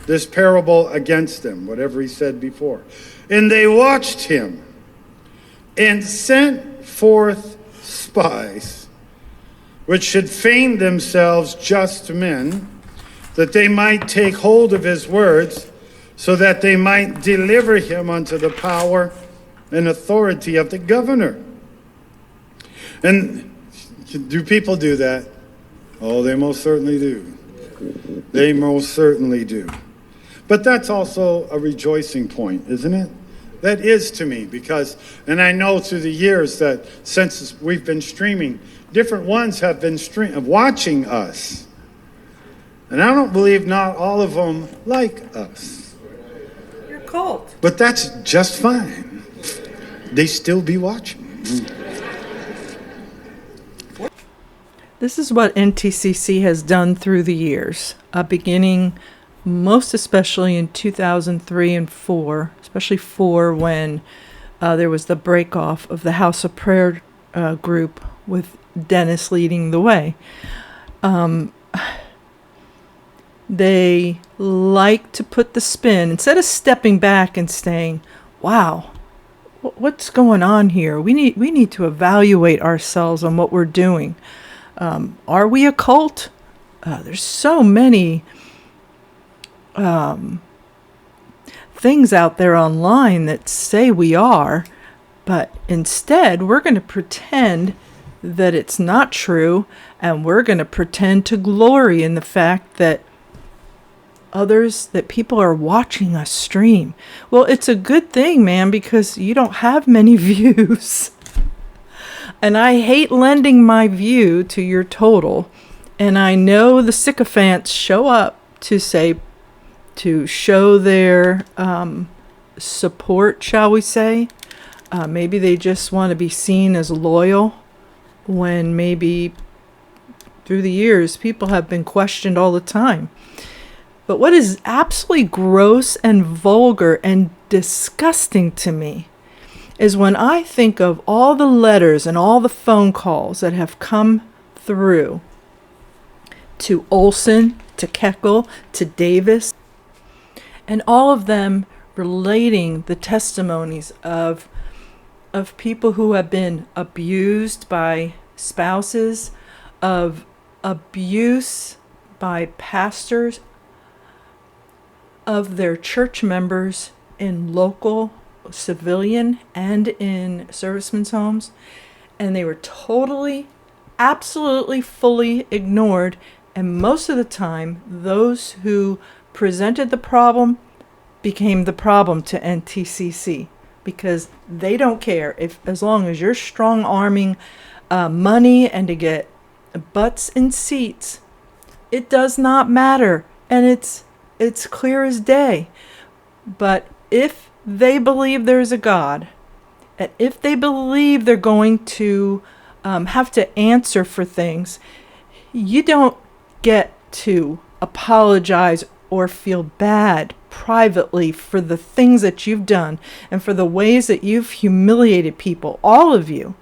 this parable against them, whatever he said before. And they watched him and sent forth spies, which should feign themselves just men, that they might take hold of his words, so that they might deliver him unto the power and authority of the governor. And do people do that? Oh, they most certainly do. They most certainly do. But that's also a rejoicing point, isn't it? That is to me, because, and I know through the years that since we've been streaming, different ones have been watching us. And I don't believe not all of them like us. You're cold. But that's just fine. They still be watching. This is what NTCC has done through the years, beginning most especially in 2003 and 4, especially 4 when there was the break-off of the House of Prayer group with Dennis leading the way. They like to put the spin, instead of stepping back and saying, wow, what's going on here? We need to evaluate ourselves on what we're doing. Are we a cult? There's so many things out there online that say we are, but instead we're going to pretend that it's not true, and we're going to pretend to glory in the fact that people are watching us stream. Well, it's a good thing, man, because you don't have many views. And I hate lending my view to your total. And I know the sycophants show up to show their support, shall we say. Maybe they just want to be seen as loyal, when maybe through the years people have been questioned all the time. But what is absolutely gross and vulgar and disgusting to me is when I think of all the letters and all the phone calls that have come through to Olson, to Keckle, to Davis, and all of them relating the testimonies of people who have been abused by spouses, of abuse by pastors, of their church members in local civilian and in servicemen's homes, and they were totally, absolutely, fully ignored. And most of the time, those who presented the problem became the problem to NTCC, because they don't care as long as you're strong arming money and to get butts in seats. It does not matter, and it's clear as day. But if they believe there's a God, and if they believe they're going to have to answer for things, you don't get to apologize or feel bad privately for the things that you've done and for the ways that you've humiliated people, all of you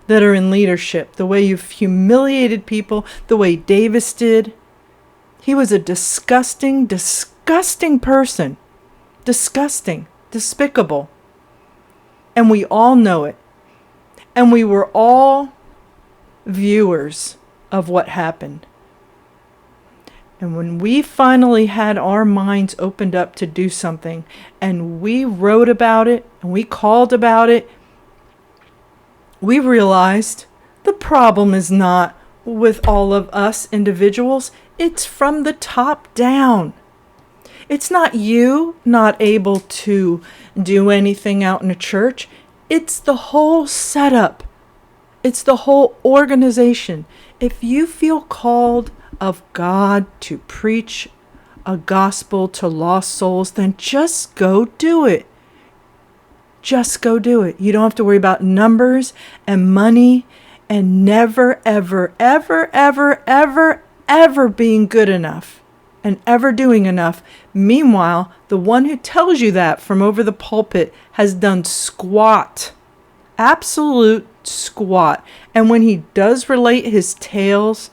that are in leadership, the way you've humiliated people, the way Davis did. He was a disgusting, disgusting person. Disgusting, despicable. And we all know it. And we were all viewers of what happened. And when we finally had our minds opened up to do something, and we wrote about it, and we called about it, we realized the problem is not with all of us individuals. It's from the top down. It's not you not able to do anything out in a church. It's the whole setup. It's the whole organization. If you feel called of God to preach a gospel to lost souls, then just go do it. Just go do it. You don't have to worry about numbers and money and never, ever, ever, ever, ever, ever being good enough and ever doing enough. Meanwhile, the one who tells you that from over the pulpit has done squat. Absolute squat. And when he does relate his tales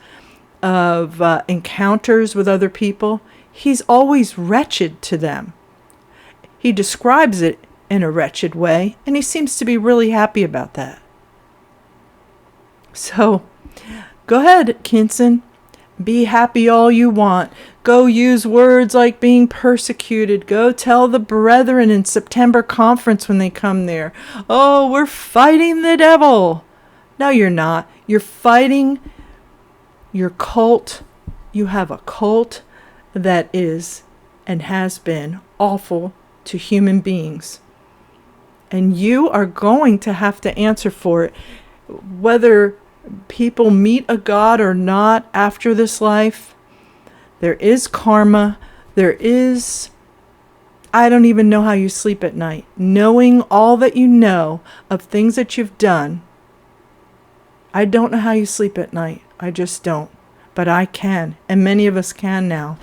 of encounters with other people, he's always wretched to them. He describes it in a wretched way, and he seems to be really happy about that. So, go ahead, Kinson. Be happy all you want. Go use words like being persecuted. Go tell the brethren in September conference when they come there, oh, we're fighting the devil. No, you're not. You're fighting your cult. You have a cult that is and has been awful to human beings. And you are going to have to answer for it. Whether people meet a God or not after this life, there is karma. There is, I don't even know how you sleep at night. Knowing all that you know of things that you've done, I don't know how you sleep at night. I just don't. But I can, and many of us can now.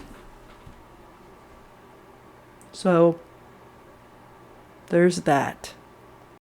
So, there's that.